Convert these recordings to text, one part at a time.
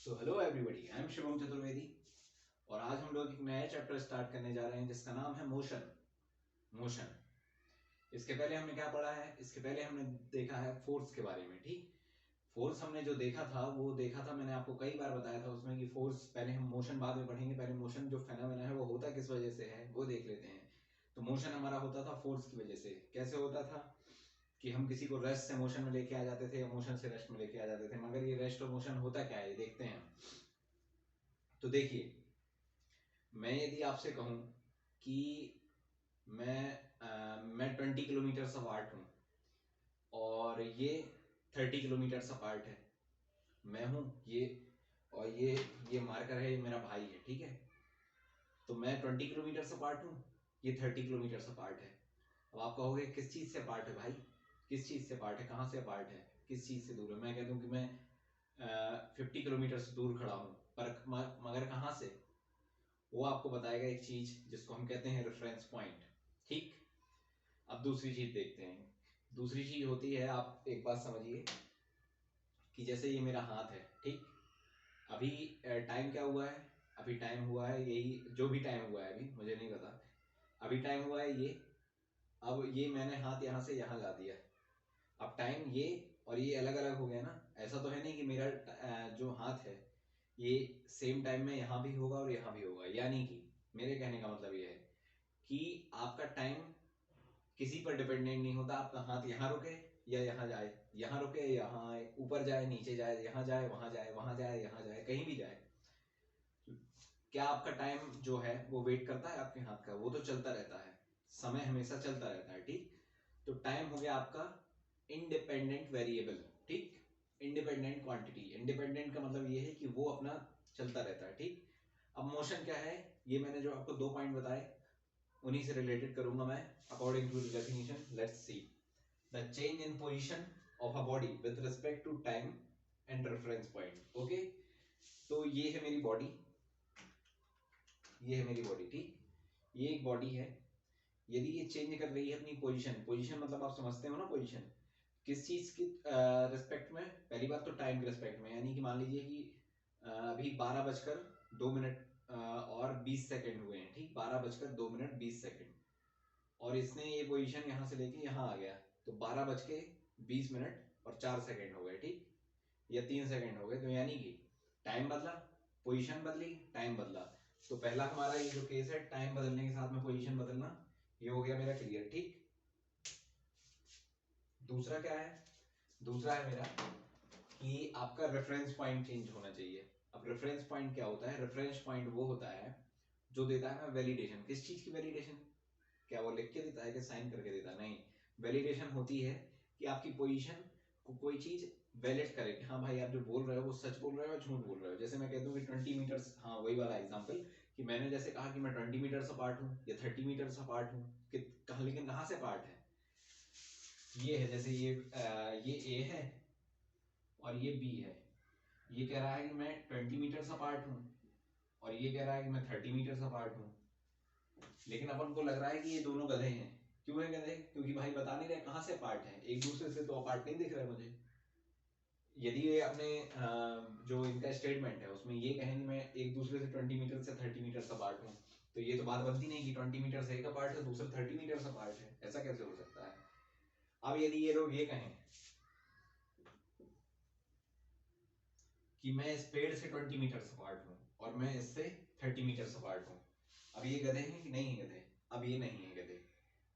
So hello everybody, I am Shivam Chaturvedi और आज हम लोग एक नया चैप्टर स्टार्ट करने जा रहे हैं जिसका नाम है मोशन। मोशन। इसके पहले हमने क्या पढ़ा है? इसके पहले हमने देखा है फोर्स के बारे में। ठीक, फोर्स हमने जो देखा था वो देखा था, मैंने आपको कई बार बताया था उसमें कि फोर्स पहले हम मोशन बाद में पढ़ेंगे, पहले मोशन जो फेनोमेना है वो होता किस वजह से है वो देख लेते हैं। तो मोशन हमारा होता था फोर्स की वजह से। कैसे होता था कि हम किसी को रेस्ट से मोशन में लेके आ जाते थे या मोशन से रेस्ट में लेके आ जाते थे, मगर ये रेस्ट और मोशन होता क्या है ये देखते हैं। तो देखिए, मैं यदि आपसे कहूं कि मैं 20 किलोमीटर अपार्ट हूं और ये 30 किलोमीटर अपार्ट है, मैं हूं ये और ये मार्कर है, ये मेरा भाई है। ठीक है, तो मैं 20 किलोमीटर अपार्ट हूं, ये 30 किलोमीटर अपार्ट है। अब आप कहोगे किस चीज से अपार्ट है भाई, किस चीज से अपार्ट है, कहाँ से अपार्ट है, किस चीज से दूर है? मैं कह दूं कि मैं 50 किलोमीटर से दूर खड़ा हूं, पर मगर कहाँ से? वो आपको बताएगा एक चीज जिसको हम कहते हैं रेफरेंस पॉइंट। ठीक, अब दूसरी चीज देखते हैं। दूसरी चीज होती है, आप एक बात समझिए कि जैसे ये मेरा हाथ है, ठीक, अभी टाइम क्या हुआ है? अभी टाइम हुआ है यही, जो भी टाइम हुआ है अभी मुझे नहीं पता, अभी टाइम हुआ है ये। अब ये मैंने हाथ यहाँ से यहाँ ला दिया, अब टाइम ये और ये अलग अलग हो गया ना। ऐसा तो है नहीं कि मेरा जो हाथ है ये सेम टाइम में यहाँ भी होगा और यहाँ भी होगा। यानी कि मेरे कहने का मतलब ये है कि आपका टाइम किसी पर डिपेंडेंट नहीं होता। आपका हाथ यहाँ रुके या यहाँ जाए, यहाँ रुके यहाँ आए, ऊपर जाए नीचे जाए, यहाँ जाए वहां जाए, वहां जाए यहाँ जाए, कहीं भी जाए, क्या आपका टाइम जो है वो वेट करता है आपके हाथ का? वो तो चलता रहता है, समय हमेशा चलता रहता है। ठीक, तो टाइम हो गया आपका इंडिपेंडेंट वेरिएबल। ठीक, इंडिपेंडेंट क्वांटिटी। इंडिपेंडेंट का मतलब ये है कि वो अपना चलता रहता है। ठीक, अब मोशन क्या है? ये मैंने जो आपको 2 पॉइंट बताए उन्हीं से रिलेटेड करूंगा मैं according to the definition. Let's see the change in position of a body with respect to time and reference point. Okay, तो ये है मेरी बॉडी, ये है मेरी बॉडी। ठीक, ये एक बॉडी है, यदि ये चेंज कर रही है अपनी पोजीशन, पोजीशन मतलब आप समझते हो ना पोजीशन, किस चीज की रिस्पेक्ट में? पहली बात तो टाइम के रिस्पेक्ट में, यानी कि मान लीजिए कि अभी 12 बजकर 2 मिनट और 20 सेकंड हुए हैं। ठीक, 12 बजकर 2 मिनट 20 सेकंड, और इसने ये पोजीशन यहाँ से लेके यहाँ आ गया, तो 12 बज के 20 मिनट और 4 सेकंड हो गए। ठीक, या 3 सेकंड हो गए, तो यानी कि टाइम बदला, पोजीशन बदली, टाइम बदला। तो पहला हमारा ये जो केस है टाइम बदलने के साथ में पोजीशन बदलना, ये हो गया मेरा क्लियर। ठीक, दूसरा क्या है? दूसरा है मेरा कि आपका रेफरेंस पॉइंट चेंज होना चाहिए। अब रेफरेंस पॉइंट क्या होता है? रेफरेंस पॉइंट वो होता है जो देता है वैलिडेशन। किस चीज की वैलिडेशन? क्या वो लिख के देता है कि साइन करके देता है? नहीं, वैलिडेशन होती है कि आपकी पोजीशन को कोई चीज वैलिड करे कि हाँ भाई आप जो बोल रहे हो वो सच बोल रहे हो या झूठ बोल रहे हो। जैसे मैं कह दूं कि 20 मीटर्स, हाँ वही वाला एग्जांपल कि मैंने जैसे कहा कि मैं 20 मीटर्स अपार्ट हूँ या 30 मीटर्स अपार्ट हूँ, कि कहाँ, लेकिन कहाँ से पार्ट है? ये है, जैसे ये ए है और ये बी है। ये कह रहा है कि मैं 20 मीटर्स अपार्ट हूँ और ये कह रहा है कि मैं 30 मीटर्स अपार्ट हूँ, लेकिन अपन को लग रहा है कि ये दोनों गधे हैं। क्यों है गधे? क्योंकि भाई बता नहीं रहे कहाँ से पार्ट है, एक दूसरे से तो अपार्ट नहीं दिख रहे मुझे। यदि ये अपने जो इनका स्टेटमेंट है उसमें ये कहें कि मैं एक दूसरे से 20 मीटर से 30 मीटर का पार्ट हूँ, तो ये तो बात बनती नहीं कि 20 मीटर से एक पार्ट है, दूसरा 30 मीटर का पार्ट है। ऐसा कैसे हो सकता है? अब यदि ये लोग ये कहें कि मैं इस पेड़ से 20 मीटर अपार्ट हूँ और मैं इससे 30 मीटर अपार्ट हूँ, अब ये गधे हैं कि नहीं है गधे? अब ये नहीं है गधे।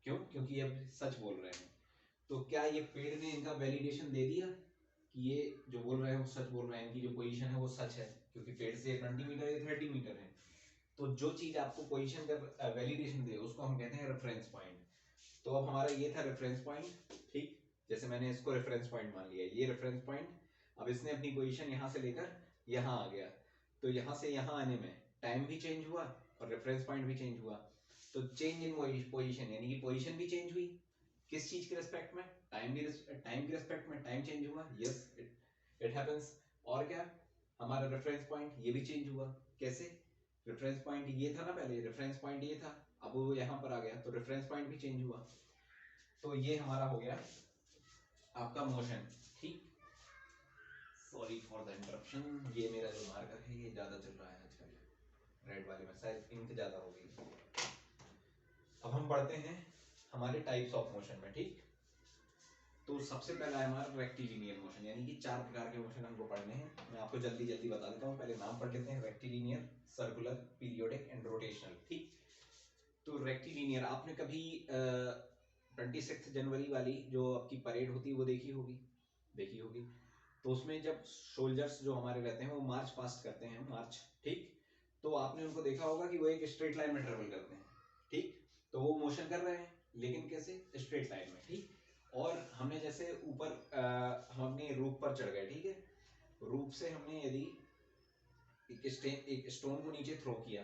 क्यों? क्योंकि ये अब सच बोल रहे हैं। तो क्या ये पेड़ ने इनका वैलिडेशन दे दिया कि ये जो बोल रहे हैं वो सच बोल रहे हैं, इनकी जो पोजीशन है वो सच है? क्योंकि पेड़ से 20 मीटर या 30 मीटर है। तो जो चीज आपको पोजीशन का वैलिडेशन दे उसको हम कहते हैं रेफरेंस पॉइंट। तो अब हमारा ये था रेफरेंस पॉइंट। ठीक, जैसे मैंने इसको रेफरेंस पॉइंट मान लिया, ये रेफरेंस पॉइंट। अब इसने अपनी पोजीशन यहाँ से लेकर यहाँ आ गया, तो यहाँ से यहाँ आने में टाइम भी चेंज हुआ और रेफरेंस पॉइंट भी चेंज हुआ। तो चेंज इन पोजीशन, यानी कि पोजीशन भी चेंज हुई। किस चीज के रिस्पेक्ट में? टाइम के रिस्पेक्ट में टाइम चेंज हुआ। Yes, it happens. और क्या, हमारा रेफरेंस पॉइंट ये भी चेंज हुआ। कैसे? रेफरेंस पॉइंट ये था ना, पहले रेफरेंस पॉइंट ये था, अब वो यहाँ पर आ गया तो रेफरेंस पॉइंट भी चेंज हुआ। तो ये हमारा हो गया आपका मोशन। ठीक, सॉरी फॉर द इंटरप्शन। ये मेरा जो मार्कर है ये ज़्यादा चल रहा है आजकल, रेड वाले में शायद इंक ज़्यादा हो गई। अब हम बढ़ते हैं हमारे टाइप्स ऑफ मोशन में, ठीक। तो सबसे पहला है हमारा रेक्टिलिनियर मोशन, यानी कि 4 प्रकार के मोशन हमको पढ़ने हैं। मैं आपको जल्दी जल्दी बता देता हूँ, पहले नाम पढ़ लेते हैं। Rectilinear, circular, periodic and rotational, ठीक। तो रेक्टिलिनियर, आपने कभी 26 जनवरी वाली जो आपकी परेड होती है वो देखी होगी, देखी होगी। तो उसमें जब सोल्जर्स जो हमारे रहते हैं वो मार्च पास्ट करते हैं, मार्च, ठीक। तो आपने उनको देखा होगा कि वो एक स्ट्रेट लाइन में ट्रेवल करते हैं, ठीक। तो वो मोशन कर रहे हैं, लेकिन कैसे? स्ट्रेट लाइन में, ठीक। और हमने जैसे ऊपर हम अपने रूफ पर चढ़ गए, ठीक है। रूफ से हमने यदि एक स्टोन को नीचे थ्रो किया,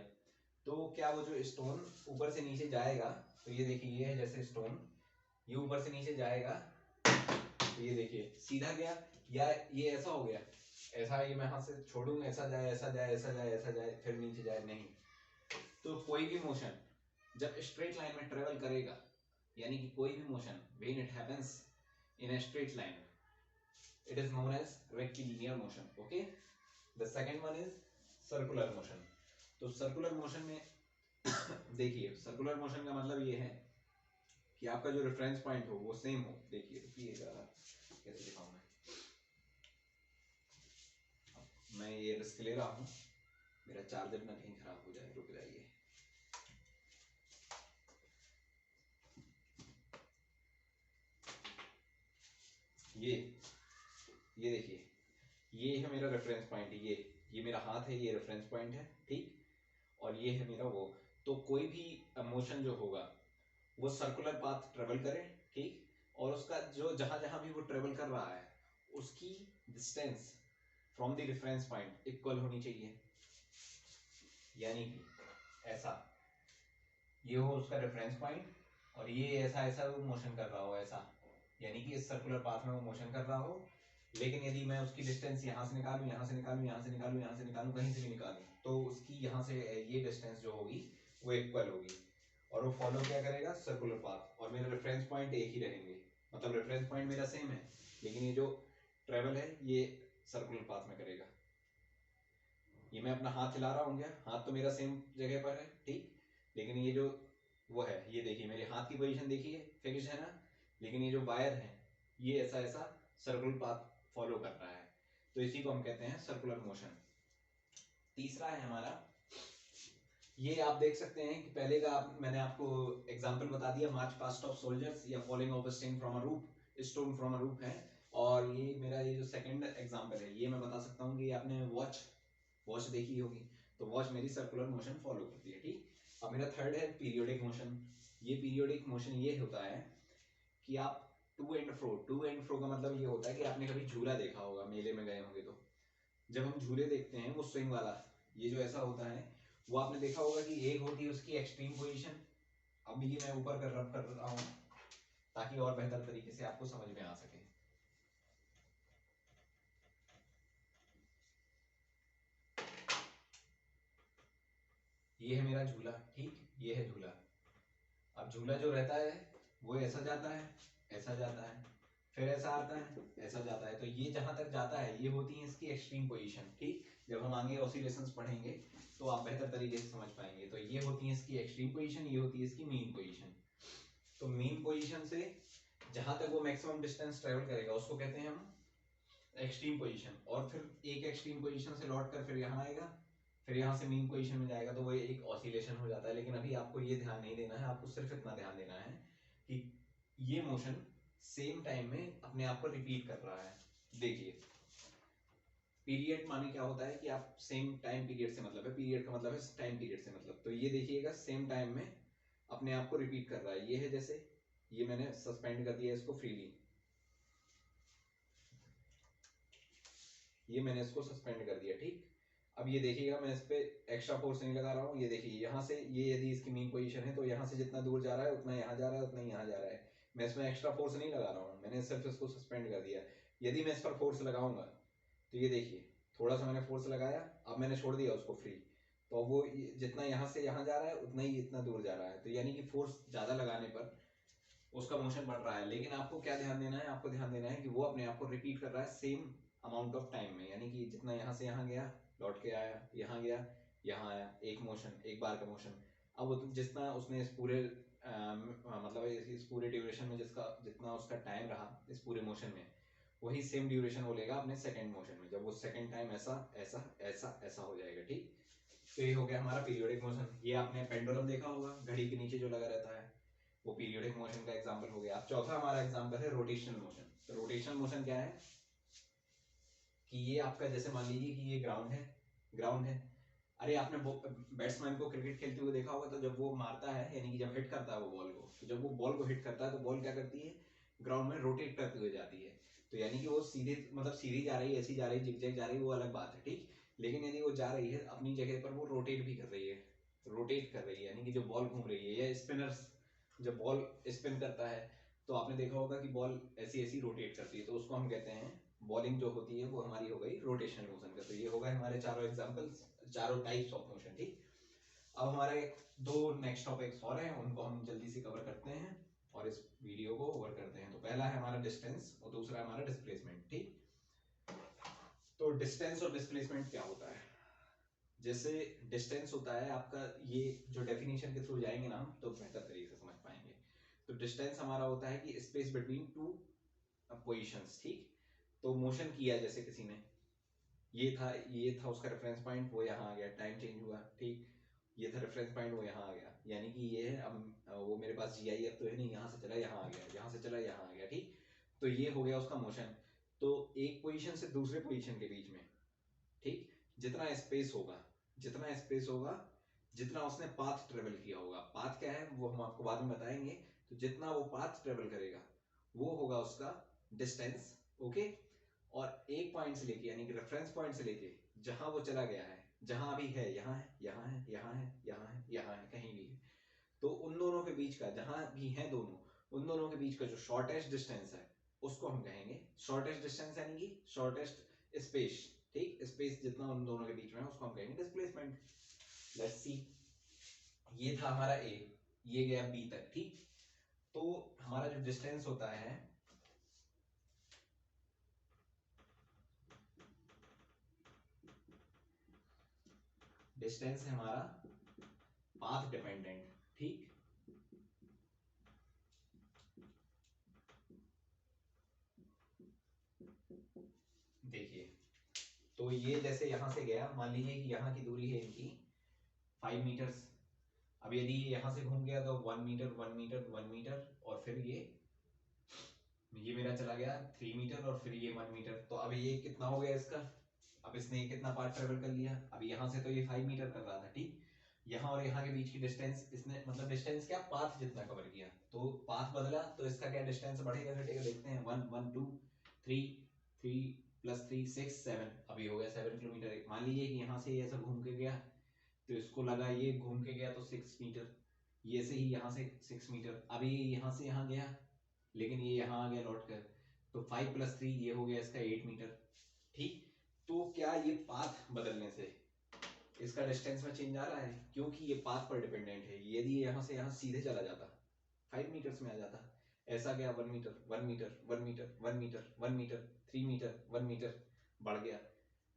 तो क्या वो जो स्टोन ऊपर से नीचे जाएगा, तो ये देखिए ये है जैसे स्टोन, ये ऊपर से नीचे जाएगा, तो ये देखिए सीधा गया, या ये ऐसा हो गया, ऐसा ये मैं हाथ से छोड़ूंगा, ऐसा जाए, ऐसा जाए, ऐसा जाए, ऐसा जाए, फिर नीचे जाए, नहीं। तो कोई भी मोशन जब स्ट्रेट लाइन में ट्रेवल करेगा, यानी कि कोई भी motion when it happens in a straight line, it is known as rectilinear motion, okay. The second one is circular motion. तो circular motion में देखिए सर्कुलर मोशन का मतलब ये है कि आपका जो रेफरेंस पॉइंट हो वो सेम हो। देखिए रुकिएगा, कैसे दिखाऊं मैं ये रिस्क ले रहा हूँ, मेरा चार्जर ना कहीं खराब हो जाए, रुक जाइए। ये देखिए, ये है मेरा रेफरेंस पॉइंट, ये मेरा हाथ है, ये रेफरेंस पॉइंट है, ठीक। और ये है मेरा वो। तो कोई भी मोशन जो होगा वो सर्कुलर पाथ ट्रेवल करे, ठीक। और उसका जो जहां जहां भी वो ट्रेवल कर रहा है उसकी distance from the reference point equal होनी चाहिए, यानी कि ऐसा ये हो उसका रेफरेंस पॉइंट, और ये ऐसा ऐसा वो मोशन कर रहा हो ऐसा, यानी कि इस सर्कुलर पाथ में वो मोशन कर रहा हो। लेकिन यदि मैं उसकी डिस्टेंस यहाँ से निकालूं, यहाँ से निकालूं, यहाँ से निकालूं, यहाँ से निकालूं, कहीं से भी निकालूं, तो उसकी यहाँ से ये डिस्टेंस जो होगी वो इक्वल होगी, और वो फॉलो क्या करेगा? Circular path. और मेरे रेफरेंस पॉइंट एक ही रहेंगे, मतलब रेफरेंस पॉइंट मेरा सेम है, लेकिन ये जो ट्रेवल है ये सर्कुलर पाथ में करेगा। ये मैं अपना हाथ हिला रहा हूँ, क्या हाथ तो मेरा सेम जगह पर है, ठीक। लेकिन ये जो वो है, ये देखिए मेरे हाथ की पोजीशन देखिए, फिक्स्ड है ना, लेकिन ये जो वायर है ये ऐसा ऐसा सर्कुलर पाथ फॉलो कर रहा है, तो इसी को हम कहते हैं सर्कुलर मोशन। तीसरा है हमारा, ये आप देख सकते हैं कि पहले का मैंने आपको एग्जांपल बता दिया, मार्च पास्ट ऑफ सोल्जर्स या falling of a sting from a roof, stone from a roof है। और ये मेरा ये जो सेकंड एग्जांपल है, ये मैं बता सकता हूँ कि आपने वॉच देखी होगी, तो वॉच मेरी सर्कुलर मोशन फॉलो करती है, ठीक। अब मेरा थर्ड है पीरियोडिक मोशन। ये पीरियोडिक मोशन ये होता है कि आप टू एंड फ्रो का मतलब ये होता है कि आपने कभी झूला देखा होगा, मेले में गए होंगे तो जब हम झूले देखते हैं वो स्विंग वाला, ये जो ऐसा होता है, वो आपने देखा होगा कि एक होती है उसकी एक्सट्रीम पोजीशन। अब ये मैं ऊपर रब कर रहा हूँ ताकि और बेहतर तरीके से आपको समझ में आ सके। ये है मेरा झूला, ठीक, ये है झूला। अब झूला जो रहता है वो ऐसा जाता है, ऐसा जाता है, फिर ऐसा आता है, ऐसा जाता है, तो ये जहां तक जाता है ये होती है इसकी एक्सट्रीम पोजीशन, ठीक। जब हम आगे ऑसिलेशंस पढ़ेंगे तो आप बेहतर तरीके से समझ पाएंगे। तो ये होती है इसकी एक्सट्रीम पोजीशन, ये होती है इसकी मीन पोजीशन। तो मीन पोजीशन से जहां तक वो मैक्सिमम डिस्टेंस ट्रेवल करेगा उसको कहते हैं हम एक्सट्रीम पोजीशन। और फिर एक एक्सट्रीम पोजीशन से लौट कर फिर यहाँ आएगा, फिर यहाँ से मीन पोजीशन में जाएगा, तो वो एक ऑसिलेशन हो जाता है। लेकिन अभी आपको ये ध्यान नहीं देना है, आपको सिर्फ इतना ध्यान देना है कि ये मोशन सेम टाइम में अपने आप को रिपीट कर रहा है। देखिए पीरियड माने क्या होता है कि आप सेम टाइम पीरियड से मतलब है, पीरियड का मतलब है टाइम पीरियड से मतलब, तो ये देखिएगा सेम टाइम में अपने आप को रिपीट कर रहा है। ये है जैसे ये मैंने सस्पेंड कर दिया इसको फ्रीली, ये मैंने इसको सस्पेंड कर दिया, ठीक। अब ये देखिएगा मैं इस पे एक्स्ट्रा फोर्स नहीं लगा रहा हूँ, ये देखिए यहाँ से ये यदि इसकी मीन पोजीशन है तो यहाँ से जितना दूर जा रहा है उतना यहाँ जा रहा है, उतना यहाँ जा रहा है। मैं इसमें एक्स्ट्रा फोर्स नहीं लगा रहा हूँ, मैंने सिर्फ इसको सस्पेंड कर दिया। यदि मैं इस पर फोर्स लगाऊंगा तो ये देखिए थोड़ा सा मैंने फोर्स लगाया, अब मैंने छोड़ दिया उसको फ्री, तो वो जितना यहाँ से यहाँ जा रहा है उतना ही इतना दूर जा रहा है, तो यानी कि फोर्स ज्यादा लगाने पर उसका मोशन बढ़ रहा है। लेकिन आपको क्या ध्यान देना है? आपको ध्यान देना है कि वो अपने आप को रिपीट कर रहा है सेम अमाउंट ऑफ टाइम में, यानी कि जितना यहाँ से यहाँ गया, लौट के आया, यहाँ गया, यहाँ आया, एक मोशन, एक बार का मोशन। अब वो जितना उसने इस पूरे मतलब इस पूरे ड्यूरेशन में जितना उसका टाइम रहा इस पूरे मोशन में, वही सेम ड्यूरेशन वो लेगा अपने सेकंड मोशन में, जब वो सेकंड टाइम ऐसा ऐसा ऐसा ऐसा हो जाएगा। ठीक, तो ये हो गया हमारा पीरियोडिक मोशन। ये आपने पेंडुलम देखा होगा, घड़ी के नीचे जो लगा रहता है, वो पीरियोडिक मोशन का एग्जांपल हो गया। अब चौथा हमारा एग्जांपल है रोटेशनल मोशन। तो रोटेशनल मोशन क्या है कि ये आपका, जैसे मान लीजिए कि ये ग्राउंड है। अरे आपने बैट्समैन को क्रिकेट खेलते हुए देखा होगा, तो जब वो मारता है, यानी कि जब हिट करता है वो बॉल को, तो जब वो बॉल को हिट करता है तो बॉल क्या करती है, ग्राउंड में रोटेट करते हुए जाती है। तो यानी कि वो सीधे, मतलब सीधी जा रही है, ऐसी जा रही है, जिगजैग जा रही है, वो अलग बात है। ठीक, लेकिन यदि वो जा रही है अपनी जगह पर, वो रोटेट भी कर रही है, रोटेट कर रही है, यानी कि जो बॉल घूम रही है, या स्पिनर्स जब बॉल स्पिन करता है तो आपने देखा होगा कि बॉल ऐसी ऐसी रोटेट करती है, तो उसको हम कहते हैं, बॉलिंग जो होती है वो हमारी हो गई रोटेशनल मोशन का। तो ये हो गए हमारे चारों एग्जांपल्स, चारों टाइप्स ऑफ मोशन। ठीक, अब हमारे दो नेक्स्ट टॉपिक्स और हैं, उनको हम जल्दी से कवर करते हैं और इस वीडियो को ओवर करते हैं। तो पहला है हमारा डिस्टेंस और दूसरा है हमारा डिस्प्लेसमेंट। ठीक, तो डिस्टेंस और डिस्प्लेसमेंट क्या होता है? जैसे डिस्टेंस होता है आपका, ये जो डेफिनेशन के थ्रू जाएंगे ना हम, तो बेहतर तरीके से समझ पाएंगे। तो डिस्टेंस हमारा होता है कि स्पेस बिटवीन टू पोजीशंस। ठीक, तो मोशन किया जैसे किसी ने, ये था उसका रेफरेंस पॉइंट, वो यहाँ आ गया, टाइम चेंज हुआ। ठीक, ये था रेफरेंस पॉइंट, वो यहाँ आ गया, यानी कि ये है, अब वो मेरे पास GIF तो है नहीं, यहाँ से चला यहाँ आ गया, यहाँ से चला यहाँ आ गया। ठीक, तो ये हो गया उसका मोशन। तो एक पोजीशन से दूसरे पोजीशन के बीच में, ठीक, जितना स्पेस होगा, जितना उसने पाथ ट्रेवल किया होगा, पाथ क्या है वो हम आपको बाद में बताएंगे, तो जितना वो पाथ ट्रेवल करेगा वो होगा उसका डिस्टेंस। ओके, और एक पॉइंट से लेके, यानी कि रेफरेंस पॉइंट से लेके जहां वो चला गया है, जहां अभी है, यहाँ है, यहाँ है, यहाँ है, यहाँ है, यहाँ है, कहीं भी है, तो उन दोनों के बीच का, जहां भी है दोनों, उन दोनों के बीच का जो शॉर्टेस्ट डिस्टेंस है उसको हम कहेंगे शॉर्टेस्ट डिस्टेंस, यानी कि शॉर्टेस्ट स्पेस। ठीक, स्पेस जितना उन दोनों के बीच में है उसको हम कहेंगे डिस्प्लेसमेंट। लेट्स सी, ये था हमारा A, ये गया B तक। ठीक, तो हमारा जो डिस्टेंस होता है, डिस्टेंस है हमारा पाथ डिपेंडेंट। ठीक, देखिए, तो ये जैसे यहां से गया, मान लीजिए कि यहाँ की दूरी है इनकी 5 मीटर्स। अब यदि ये यहां से घूम गया तो 1 मीटर 1 मीटर 1 मीटर, और फिर ये मेरा चला गया 3 मीटर, और फिर ये 1 मीटर। तो अब ये कितना हो गया इसका, अब इसने ये कितना पार्ट ट्रेवल कर लिया, अब यहाँ से तो ये 5 मीटर कर रहा था। ठीक, यहाँ और यहाँ के बीच की डिस्टेंस इसने, मतलब डिस्टेंस क्या, पाथ जितना कवर किया, तो पाथ बदला तो इसका क्या डिस्टेंस बढ़ेगा घटेगा, देखते हैं। 1 1 2 3 3 प्लस 3 6 7, अभी हो गया 7 किलोमीटर। मान लीजिए कि यहाँ से ये ऐसा घूम के गया, तो इसको लगा ये घूम के गया तो 6 मीटर, ये से ही यहाँ से 6 मीटर, अभी यहाँ से यहाँ गया, लेकिन ये यहाँ आ गया लौट कर, तो 5 प्लस 3 ये हो गया इसका 8 मीटर। ठीक, तो क्या ये पाथ बदलने से इसका डिस्टेंस में चेंज आ रहा है? क्योंकि ये पाथ पर डिपेंडेंट है। यदि यहाँ से यहाँ सीधे चला जाता 5 मीटर्स में आ जाता, ऐसा गया 1 metre 1 metre 1 metre 1 metre 1 metre 3 metre 1 metre, बढ़ गया,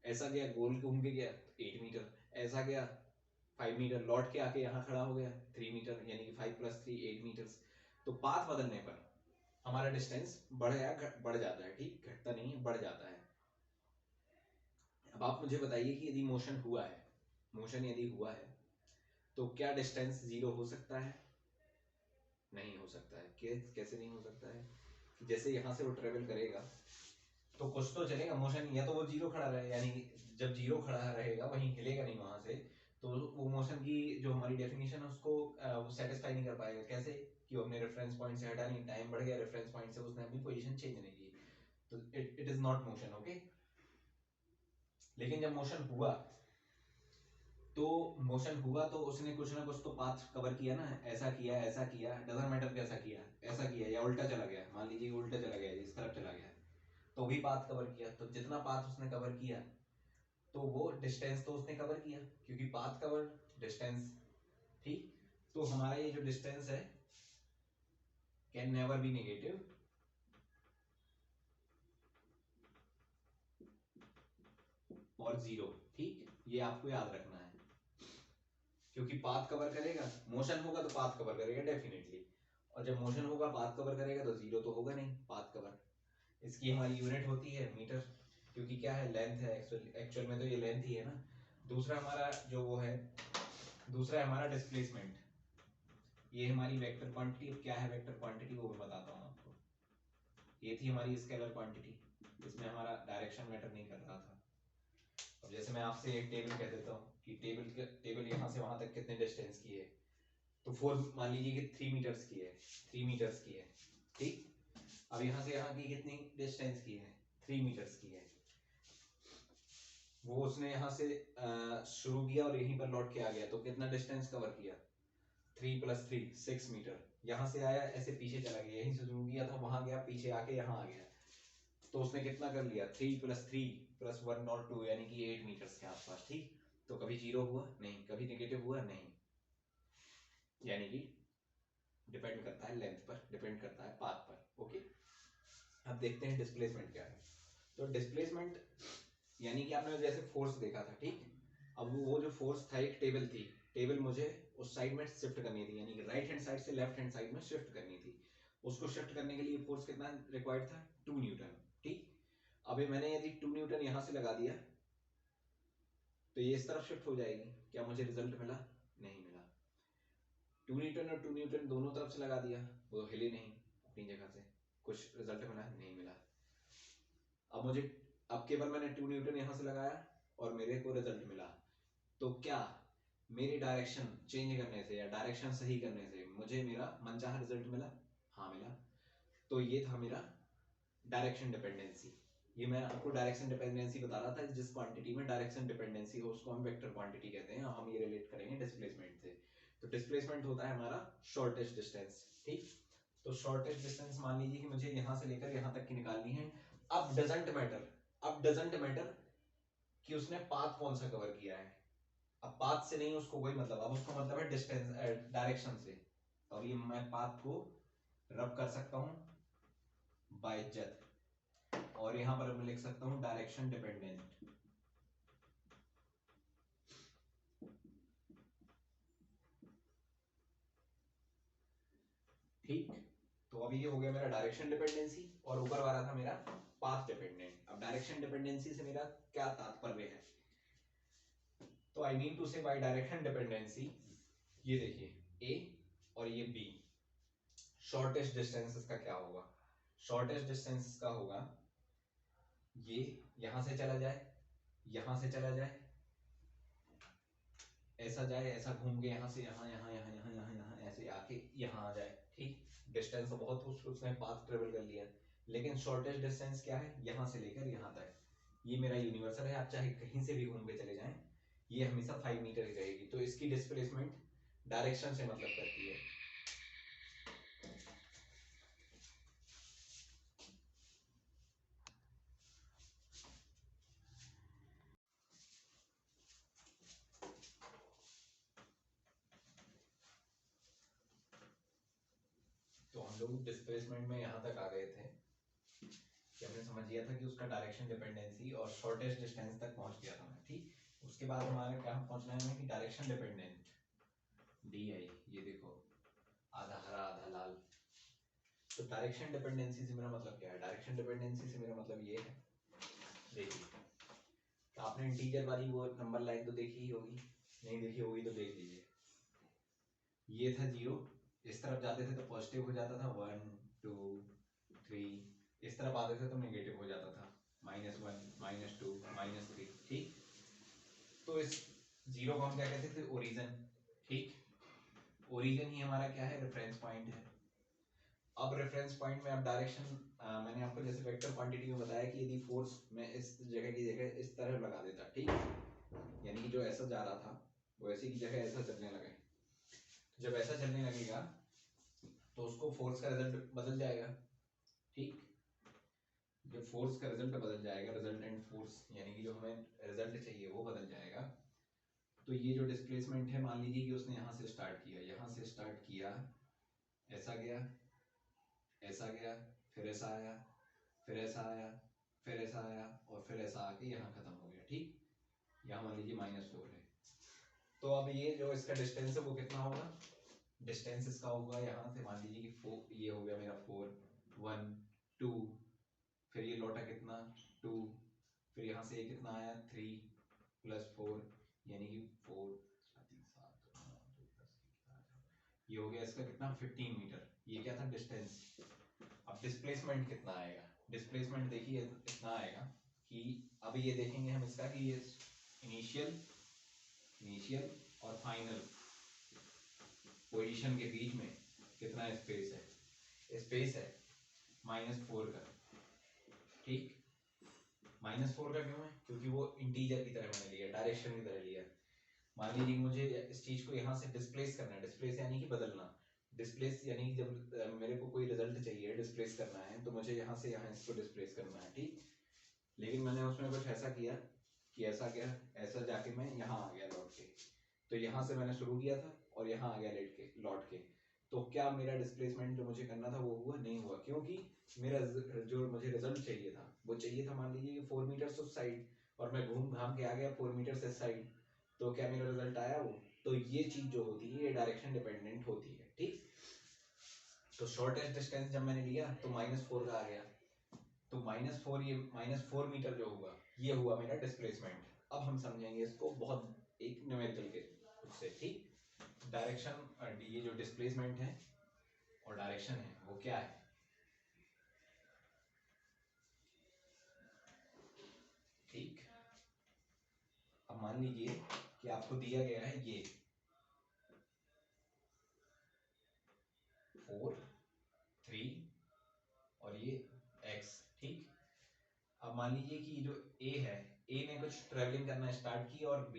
ऐसा गया गोल घूम के गया 8 मीटर, ऐसा गया 5 मीटर, लौट के आके यहाँ खड़ा हो गया 3 मीटर, यानी कि 5 प्लस 3 8 मीटर्स। तो पाथ बदलने पर हमारा डिस्टेंस बढ़ जाता है। ठीक, घटता नहीं है, बढ़ जाता है। अब आप मुझे बताइए कि यदि मोशन हुआ है, मोशन यदि हुआ है, तो क्या डिस्टेंस 0 हो सकता है? नहीं हो सकता है। कैसे नहीं हो सकता है? जैसे यहाँ से वो ट्रेवल करेगा तो कुछ तो चलेगा मोशन, या तो वो 0 खड़ा रहे, यानी जब 0 खड़ा रहेगा वहीं हिलेगा नहीं वहां से, तो वो मोशन की जो हमारी डेफिनेशन है उसको वो सेटिस्फाई नहीं कर पाएगा। कैसे कि वो अपने रेफरेंस पॉइंट से हटा नहीं, टाइम बढ़ गया रेफरेंस पॉइंट से, उसने अपनी पोजीशन चेंज नहीं की, तो it is not motion. Okay, लेकिन जब मोशन हुआ, तो उसने कुछ ना कुछ तो पाथ कवर किया ना, ऐसा किया, डजंट मैटर कैसा किया, ऐसा किया या उल्टा चला गया, मान लीजिए उल्टा चला गया, इस तरफ चला गया, तो भी पाथ कवर किया। तो जितना पाथ उसने कवर किया, तो वो डिस्टेंस तो उसने कवर किया, क्योंकि पाथ कवर डिस्टेंस। ठीक, तो हमारा ये जो डिस्टेंस है कैन नेवर बी नेगेटिव, और 0, ठीक, ये आपको याद रखना है, क्योंकि पाथ कवर करेगा, मोशन होगा तो पाथ कवर करेगा डेफिनेटली, और जब मोशन होगा पाथ कवर करेगा तो 0 तो होगा नहीं पाथ कवर। इसकी हमारी यूनिट होती है मीटर, क्योंकि क्या है, लेंथ है, एक्चुअल में तो ये लेंथ ही है ना। दूसरा हमारा जो वो है, दूसरा है हमारा डिस्प्लेसमेंट, ये हमारी वेक्टर क्वांटिटी। अब क्या है वेक्टर क्वांटिटी वो मैं बताता हूँ आपको। ये थी हमारी स्केलर क्वांटिटी, इसमें हमारा डायरेक्शन मैटर नहीं कर रहा था। अब जैसे मैं आपसे एक टेबल कह देता हूँ कि टेबल यहाँ से वहां तक कितने डिस्टेंस की है, तो 4 मान लीजिए कि 3 मीटर्स की है, 3 मीटर्स की है, ठीक। अब यहाँ से यहाँ की कितनी डिस्टेंस की है, 3 मीटर्स की है। वो उसने यहाँ से शुरू किया और यहीं पर लौट के आ गया, तो कितना डिस्टेंस कवर किया, 3 + 3 6 मीटर। यहाँ से आया ऐसे पीछे चला गया, यहीं से शुरू किया था, वहां गया, पीछे आके यहाँ आ गया, तो उसने कितना कर लिया, 3 + 3 + 1 और 2 यानी कि 8 मीटर्स के आसपास, ठीक। तो कभी 0 हुआ नहीं, कभी नेगेटिव हुआ नहीं, यानी कि डिपेंड करता है लेंथ पर, डिपेंड करता है पाथ पर। ओके, अब देखते हैं डिस्प्लेसमेंट क्या है। तो डिस्प्लेसमेंट यानी कि आपने जैसे फोर्स देखा था, ठीक। अब वो जो फोर्स था, एक टेबल थी, टेबल मुझे उस साइड में शिफ्ट करनी थी, यानी कि राइट हैंड साइड से लेफ्ट हैंड साइड में शिफ्ट करनी थी। उसको शिफ्ट करने के लिए फोर्स कितना रिक्वायर्ड था, 2 न्यूटन, ठीक। अभी मैंने यदि 2 न्यूटन यहां से लगा दिया तो ये इस तरफ शिफ्ट हो जाएगी, क्या मुझे रिजल्ट मिला, नहीं मिला। 2 न्यूटन और 2 न्यूटन दोनों तरफ से लगा दिया, वो हिले नहीं अपनी जगह से, कुछ रिजल्ट मिला नहीं मिला। अब मुझे, अब केवल मैंने 2 न्यूटन यहां से लगाया और मेरे को रिजल्ट मिला, तो क्या मेरी डायरेक्शन चेंज करने से या डायरेक्शन सही करने से मुझे मेरा मनचाहा रिजल्ट मिला, हाँ मिला। तो ये था मेरा डायरेक्शन डिपेंडेंसी। ये मैं आपको डायरेक्शन डिपेंडेंसी बता रहा था, जिस क्वांटिटी में डायरेक्शन डिपेंडेंसी हो उसको हम वेक्टर क्वांटिटी कहते हैं। हम ये रिलेट करेंगे डिस्प्लेसमेंट से। तो डिस्प्लेसमेंट होता है हमारा शॉर्टेस्ट डिस्टेंस, ठीक। तो शॉर्टेस्ट डिस्टेंस मान लीजिए कि मुझे यहां से लेकर यहां तक की निकालनी है। अब डजंट मैटर, अब डजंट मैटर कि उसने पाथ कौन सा कवर किया है, अब पाथ से नहीं उसको कोई मतलब, अब उसको मतलब है डिस्टेंस डायरेक्शन से। तो ये मैं पाथ को रब कर सकता हूं बाय जेड, और यहां पर मैं लिख सकता हूं डायरेक्शन डिपेंडेंट, ठीक। तो अभी ये हो गया मेरा डायरेक्शन डिपेंडेंसी, और ऊपर वाला था मेरा पाथ डिपेंडेंट। अब डायरेक्शन डिपेंडेंसी से मेरा क्या तात्पर्य है, तो आई मीन टू से बाय डायरेक्शन डिपेंडेंसी, ये देखिए ए और ये बी, शॉर्टेस्ट डिस्टेंस का क्या होगा, शॉर्टेस्ट डिस्टेंस का होगा ये यहां से चला जाए, यहां से चला जाए, ऐसा जाए, ऐसा घूम के यहां से यहां, यहां यहां यहां यहां यहां ऐसे आके यहां आ जाए, ठीक। डिस्टेंस तो बहुत उसने पाथ ट्रेवल कर लिया, लेकिन शॉर्टेस्ट डिस्टेंस क्या है, यहां से लेकर यहां तक। ये मेरा यूनिवर्सल है, आप चाहे कहीं से भी घूम के चले जाएं, ये हमेशा 5 मीटर ही रहेगी। तो इसकी डिस्प्लेसमेंट डायरेक्शन से मतलब करती है। तो हम लोग डिस्प्लेसमेंट में यहां तक आ गए थे कि हमने समझ लिया था कि उसका डायरेक्शन डिपेंडेंसी और शॉर्टेस्ट डिस्टेंस तक पहुंच गया था मैं, ठीक। उसके बाद हमारे क्या पहुंचना है हमें कि डायरेक्शन डिपेंडेंट डी आई, ये देखो आधा हरा आधा लाल। तो डायरेक्शन डिपेंडेंसी से मेरा मतलब क्या है, डायरेक्शन डिपेंडेंसी से मेरा मतलब ये है, देखिए, तो आपने इंटीजर वाली वो नंबर लाइन तो देखी ही होगी, नहीं देखी होगी तो देख लीजिए। ये था 0, इस तरफ जाते थे तो पॉजिटिव हो जाता था, 1 2 3, इस तरफ आते थे तो नेगेटिव हो जाता था, -1 -2 -3, ठीक। तो इस 0 को हम क्या कहते थे, ओरिजिन, ठीक। ओरिजिन ही हमारा क्या है, रेफरेंस पॉइंट है। अब रेफरेंस पॉइंट में अब डायरेक्शन, मैंने आपको जैसे वेक्टर क्वांटिटी में बताया कि यदि फोर्स मैं इस जगह की जगह इस तरह लगा देता, ठीक, यानी कि जो ऐसा जा रहा था वो ऐसी की जगह ऐसा चलने लगे, जब ऐसा चलने लगेगा तो उसको फोर्स का रिजल्ट बदल जाएगा, ठीक। जब फोर्स का रिजल्ट बदल जाएगा, रिजल्टेंट फोर्स यानी कि जो हमें रिजल्ट चाहिए वो बदल जाएगा, तो ये जो डिस्प्लेसमेंट है, मान लीजिए कि उसने यहाँ से स्टार्ट किया, यहाँ से स्टार्ट किया, ऐसा गया, ऐसा गया, फिर ऐसा आया, फिर ऐसा आया, फिर ऐसा आया, और फिर ऐसा आके यहाँ खत्म हो गया, ठीक। यहाँ मान लीजिए -4 है। तो अब ये जो इसका डिस्टेंस है वो कितना होगा, डिस्टेंस इसका होगा यहाँ से मान लीजिए कि 4, ये हो गया मेरा 4, 1 2, फिर ये लौटा कितना 2, फिर यहाँ से ये कितना आया 3 + 4 यानी कि 4, ये हो गया इसका कितना 15 मीटर। ये क्या था डिस्टेंस। अब डिस्प्लेसमेंट कितना आएगा, डिस्प्लेसमेंट देखिए इतना आएगा कि अब ये देखेंगे हम इसका कि ये इनिशियल और फाइनल पोजीशन के बीच में कितना स्पेस है, स्पेस है -4 का। ठीक, -4 का क्यों है, क्योंकि वो इंटीजर की तरह मैंने लिया, डायरेक्शन की तरह लिया। मान लीजिए मुझे इस चीज को यहाँ से डिस्प्लेस करना है, डिस्प्लेस यानी कि बदलना, डिस्प्लेस यानी जब मेरे को कोई रिजल्ट चाहिए डिस्प्लेस करना है तो मुझे यहाँ से यहाँ इसको डिस्प्लेस करना है। ठीक, लेकिन मैंने उसमें कुछ ऐसा किया कि ऐसा क्या, ऐसा जाके मैं यहाँ आ गया लौट के, तो यहाँ से मैंने शुरू किया था और यहाँ आ गया लौट के, तो क्या मेरा डिस्प्लेसमेंट जो मुझे करना था वो हुआ, नहीं हुआ, क्योंकि मेरा जो मुझे रिजल्ट चाहिए था वो चाहिए था मान लीजिए 4 मीटर उस साइड, और मैं घूम घाम के आ गया 4 मीटर इस साइड, तो क्या मेरा रिजल्ट आया वो। तो ये चीज जो होती है ये डायरेक्शन डिपेंडेंट होती है। ठीक, तो शॉर्टेस्ट डिस्टेंस जब मैंने लिया तो -4 का आ गया, तो -4, ये -4 मीटर जो होगा ये हुआ मेरा डिस्प्लेसमेंट। अब हम समझेंगे इसको बहुत एक न्यूमेरिकल के उससे। ठीक, डायरेक्शन, ये जो डिस्प्लेसमेंट है और डायरेक्शन है वो क्या है। ठीक, अब मान लीजिए कि आपको दिया गया है ये 4, 3 और ये x। ठीक, अब मान लीजिए कि जो a है, a ने कुछ ट्रेवलिंग करना स्टार्ट की और b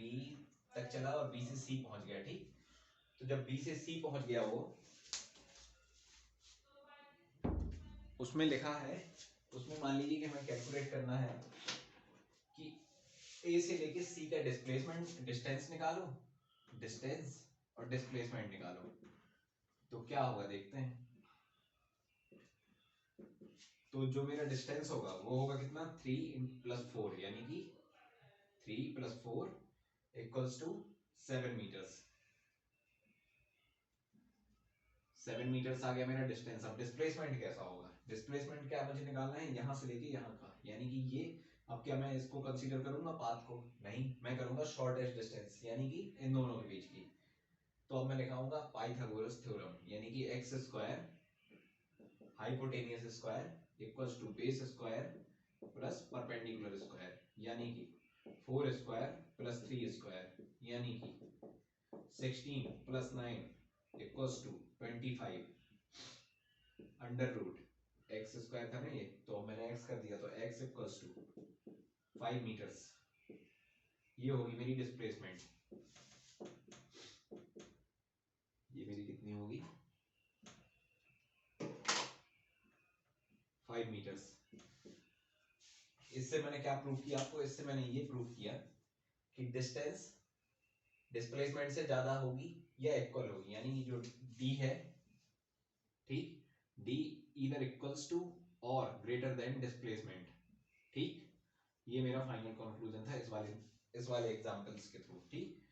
तक चला और b से c पहुंच गया। ठीक, तो जब b से c पहुंच गया वो, उसमें लिखा है, उसमें मान लीजिए कि हमें कैलकुलेट करना है कि a से लेके c का डिस्प्लेसमेंट, डिस्टेंस निकालो, डिस्टेंस और डिस्प्लेसमेंट निकालो, तो क्या होगा देखते हैं। तो जो मेरा डिस्टेंस होगा वो होगा कितना 3 + 4 यानी कि 3 + 4 = 7 मीटर्स। 7 मीटर्स आ गया मेरा डिस्टेंस। अब डिस्प्लेसमेंट कैसा होगा, डिस्प्लेसमेंट क्या मुझे निकालना है यहाँ से लेके यहाँ का, यानी कि ये, अब क्या मैं इसको कंसीडर करूंगा पाथ को, नहीं, मैं करूंगा शॉर्टेस्ट डिस्टेंस यानी कि इन दोनों के बीच की। तो अब मैं लिखाऊंगा पाइथागोरस थ्योरम, यानी कि x² hypotenuse square equals to base square plus perpendicular square, यानी कि 4² + 3² यानी कि 16 + 9 = 25 √x² था ना ये, तो मैंने x कर दिया, तो x = 5 मीटर्स। ये होगी मेरी डिस्प्लेसमेंट, ये मेरी कितनी होगी 5 मीटर्स। इससे मैंने क्या प्रूव किया आपको, इससे मैंने ये प्रूव किया कि डिस्टेंस डिस्प्लेसमेंट से ज्यादा होगी या इक्वल होगी, यानी जो d है, ठीक, d ईदर इक्वल्स टू और ग्रेटर देन डिस्प्लेसमेंट। ठीक, ये मेरा फाइनल कंक्लूजन था इस वाले एग्जांपल्स के थ्रू। ठीक,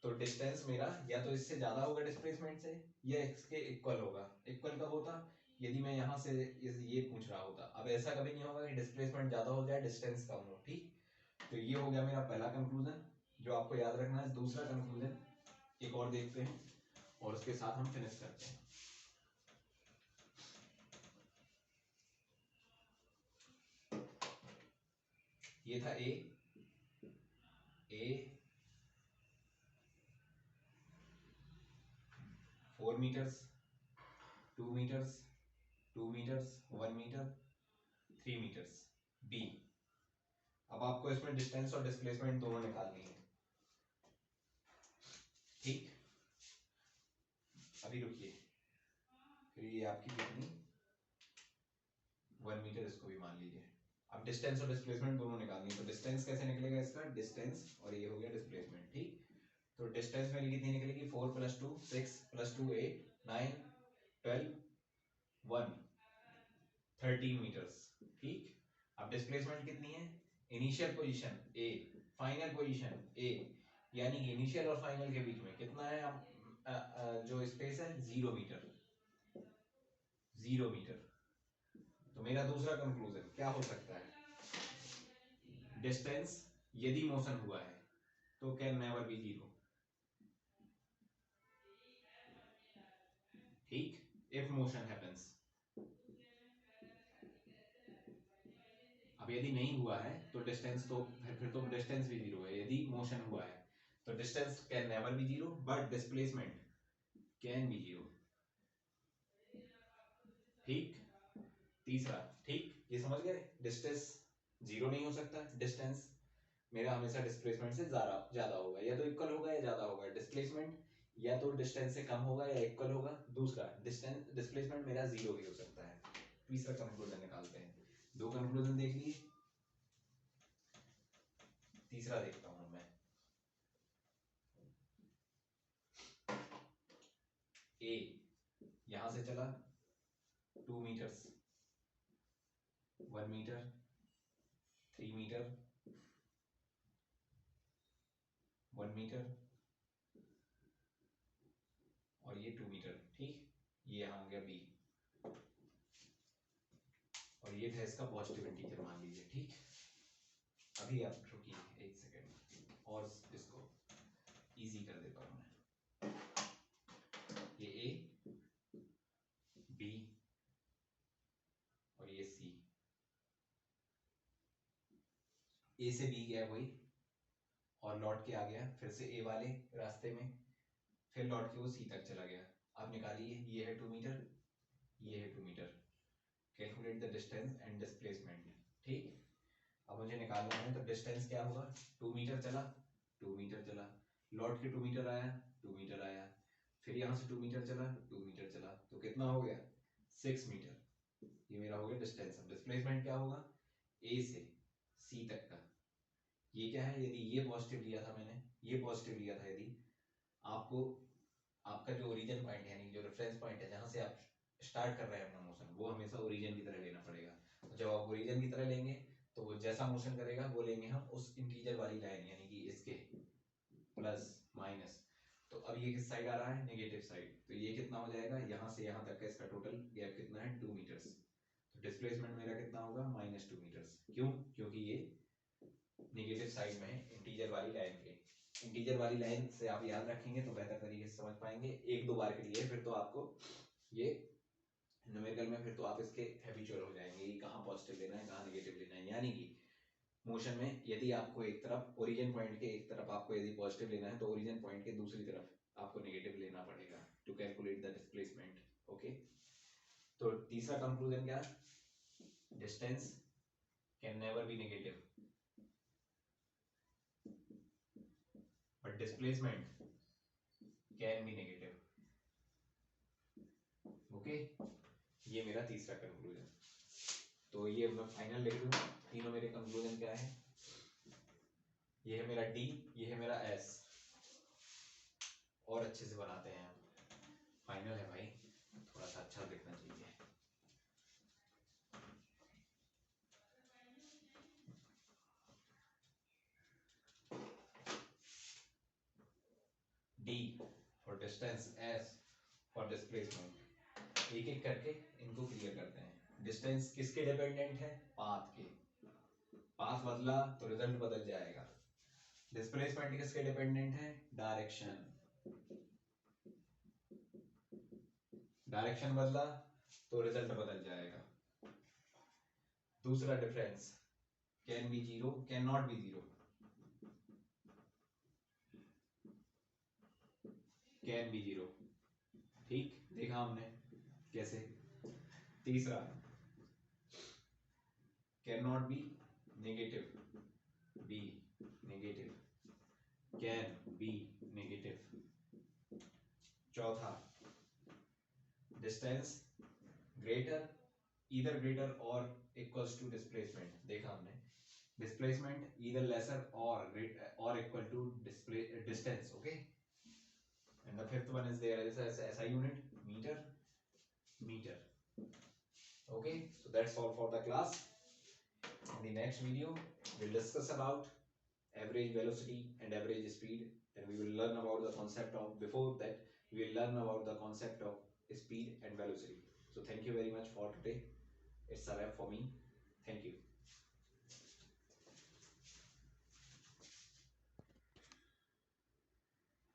तो डिस्टेंस मेरा या तो इससे ज्यादा होगा डिस्प्लेसमेंट से या इसके इक्वल होगा। इक्वल कब होता, यदि मैं यहाँ से ये पूछ रहा होता। अब ऐसा कभी नहीं होगा कि डिस्प्लेसमेंट ज्यादा हो जाए डिस्टेंस कम हो। ठीक, तो ये हो गया मेरा पहला कंक्लूजन जो आपको याद रखना है। दूसरा कंक्लूजन एक और देखते हैं और उसके साथ हम फिनिश करते हैं। ये था A 4 metres, 2 metres, 2 metres, 1 metre, 3 metres. B, अब आपको इसमें डिस्टेंस और डिस्प्लेसमेंट दोनों निकालनी है। ठीक, अभी रुकिए, फिर ये आपकी कितनी 1 मीटर, इसको भी मान लीजिए। अब डिस्टेंस और डिस्प्लेसमेंट दोनों निकालनी है, तो डिस्टेंस कैसे निकलेगा इसका, डिस्टेंस और ये हो गया डिस्प्लेसमेंट। ठीक, तो डिस्टेंस मेरी कितनी निकलेगी 4 + 2 6 + 2 8 9 12 1 13 मीटर्स। ठीक, अब डिस्प्लेसमेंट कितनी है, initial position A final position A, यानी कि इनिशियल और फाइनल के बीच में कितना है जो स्पेस है 0 मीटर, 0 मीटर। तो मेरा दूसरा कंक्लूजन क्या हो सकता है, डिस्टेंस यदि मोशन हुआ है तो कैन नेवर बी जीरो, ठीक, इफ मोशन हैपेंस। अब यदि नहीं हुआ है तो डिस्टेंस तो फिर तो डिस्टेंस भी जीरो है। यदि मोशन हुआ है तो distance can never B zero but displacement can be zero, ठीक। तीसरा, ठीक, ये समझ गए, डिस्टेंस जीरो नहीं हो सकता, डिस्टेंस मेरा हमेशा डिस्प्लेसमेंट से ज्यादा होगा, या तो इक्वल होगा या ज्यादा होगा। डिस्प्लेसमेंट या तो डिस्टेंस से कम होगा या इक्वल होगा। दूसरा, डिस्टेंस डिस्प्लेसमेंट मेरा जीरो भी हो सकता है। तीसरा कंक्लूजन निकालते हैं, दो कंक्लूजन देख लिए, तीसरा देखता हूं मैं। ए यहां से चला 2 मीटर्स, 1 मीटर, 3 मीटर, 1 मीटर और ये 2 मीटर, ठीक। ये यहां हो गया बी और ये था इसका पॉजिटिव इंटीजर मान लीजिए, ठीक। अभी आप रुकिए एक सेकेंड और इसको इजी कर देता हूं मैं। ये ए, बी और ये सी, ए से बी गया वही और लौट के आ गया फिर से ए वाले रास्ते में, फिर लौट के वो सी तक चला गया। अब निकालिए, ये है 2 मीटर, ये है 2 metre, calculate the distance and displacement, ठीक। अब मुझे निकालना है तो डिस्टेंस क्या होगा, 2 मीटर चला, 2 मीटर चला, लौट के 2 मीटर आया, 2 मीटर आया, फिर यहां से 2 मीटर चला, 2 मीटर चला, तो कितना हो गया 6 मीटर। ये मेरा हो गया डिस्टेंस। अब डिस्प्लेसमेंट क्या होगा, ए से सी तक का। ये क्या है, यदि ये पॉजिटिव लिया था मैंने, ये पॉजिटिव लिया था, यदि आपको आपका जो ओरिजिन पॉइंट है यानी जो रेफरेंस पॉइंट है जहां से आप स्टार्ट कर रहे हैं अपना मोशन, वो हमेशा ओरिजिन की तरह लेना पड़ेगा। तो जब आप ओरिजिन की तरह लेंगे तो वो जैसा मोशन करेगा वो लेंगे हम उस इंटीजर वाली लाइन, यानी कि इसके प्लस माइनस। तो अब ये किस साइड आ रहा है, नेगेटिव साइड, तो ये कितना हो जाएगा, यहाँ से यहाँ तक का इसका टोटल गैप कितना है 2 मीटर्स। तो डिस्प्लेसमेंट मेरा कितना होगा -2 मीटर्स। क्यों, क्योंकि ये नेगेटिव साइड में इंटीजर वाली लाइन के, इंटीजर वाली लाइन से आप याद रखेंगे तो बेहतर तरीके से समझ पाएंगे। एक दो बार के लिए फिर तो आपको ये न्यूमेरिकल में फिर तो आप इसके हैबिचुअल हो जाएंगे कि कहाँ पॉजिटिव लेना है कहाँ नेगेटिव लेना है। यानी कि मोशन में यदि आपको एक तरफ ओरिजिन पॉइंट के एक तरफ आपको यदि पॉजिटिव लेना है तो ओरिजिन पॉइंट के दूसरी तरफ आपको नेगेटिव लेना पड़ेगा to calculate the displacement, okay. तो तीसरा कंक्लूजन क्या, distance can never be negative but displacement can be negative, okay. ये मेरा तीसरा कंक्लूजन। तो ये मैं फाइनल लिख दूं, तीनों मेरे कंक्लूजन क्या है, ये है मेरा डी, ये है मेरा एस, और अच्छे से बनाते हैं हम। फाइनल है भाई, थोड़ा सा अच्छा दिखना चाहिए। D for distance, S for displacement. एक एक करके इनको क्लियर करते हैं। डिस्टेंस किसके डिपेंडेंट है, पाथ के, पाथ बदला तो रिजल्ट बदल जाएगा। डिस्प्लेसमेंट किसके डिपेंडेंट है, डायरेक्शन, डायरेक्शन बदला तो रिजल्ट बदल जाएगा। दूसरा difference, can be zero, can not be zero, can be zero, ठीक, देखा हमने कैसे। तीसरा, can not be negative, be negative, can be negative. चौथा, डिस्टेंस ग्रेटर, ईदर ग्रेटर और इक्वल्स टू डिस्प्लेसमेंट, देखा हमने। डिस्प्लेसमेंट ईदर लेसर और equal to distance, okay. And the fifth one is there as SI unit, meter, meter. Okay, so that's all for the class. In the next video, we'll discuss about average velocity and average speed, and we will learn about the concept of, before that we will learn about the concept of speed and velocity. So thank you very much for today. It's a wrap for me. Thank you.